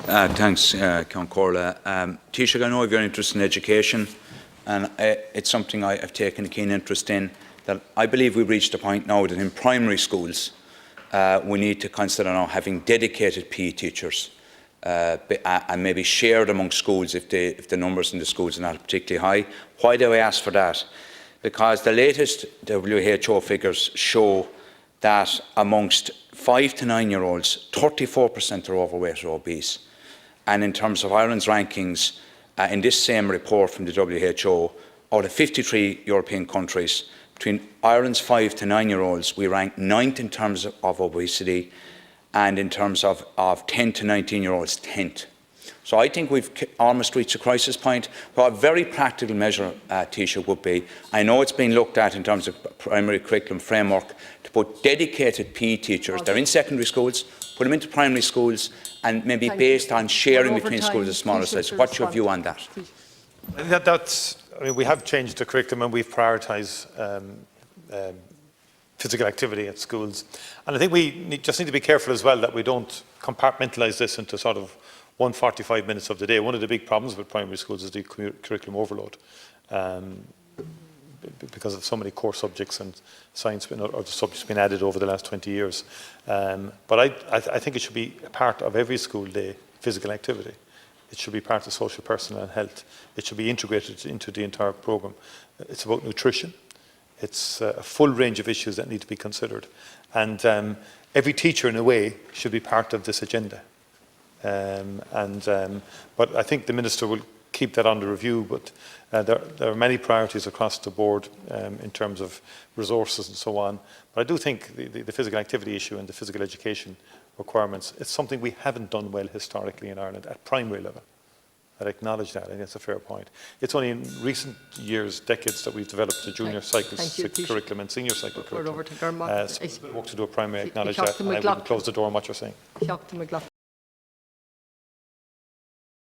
Thanks, Count Corla. Taoiseach, I know of your interest in education, and it's something I've taken a keen interest in. That I believe we've reached a point now that in primary schools we need to consider now having dedicated PE teachers and maybe shared among schools if the numbers in the schools are not particularly high. Why do I ask for that? Because the latest WHO figures show that amongst 5 to 9-year-olds, 34% are overweight or obese. And in terms of Ireland's rankings, in this same report from the WHO, out of 53 European countries, between Ireland's 5 to 9-year-olds, we rank 9th in terms of obesity, and in terms of 10 to 19-year-olds, 10th. So I think we've almost reached a crisis point. What a very practical measure, Taoiseach, would be, I know it's been looked at in terms of primary curriculum framework, to put dedicated PE teachers, they're in secondary schools, put them into primary schools, and maybe based on sharing between schools of smaller size. So what's your view on that? I think we have changed the curriculum and we've prioritised physical activity at schools. And I think we just need to be careful as well that we don't compartmentalise this into sort of 145 minutes of the day. One of the big problems with primary schools is the curriculum overload, because of so many core subjects and science or subjects being added over the last 20 years. But I think it should be a part of every school day, physical activity. It should be part of social, personal and health. It should be integrated into the entire programme. It's about nutrition. It's a full range of issues that need to be considered. And every teacher, in a way, should be part of this agenda. But I think the Minister will keep that under review. But there are many priorities across the board in terms of resources and so on. But I do think the physical activity issue and the physical education requirements, it's something we haven't done well historically in Ireland at primary level. I'd acknowledge that. I think that's a fair point. It's only in recent years, decades, that we've developed a junior cycle curriculum and senior cycle curriculum. So work to do at primary, I acknowledge that, and I wouldn't close the door on what you're saying.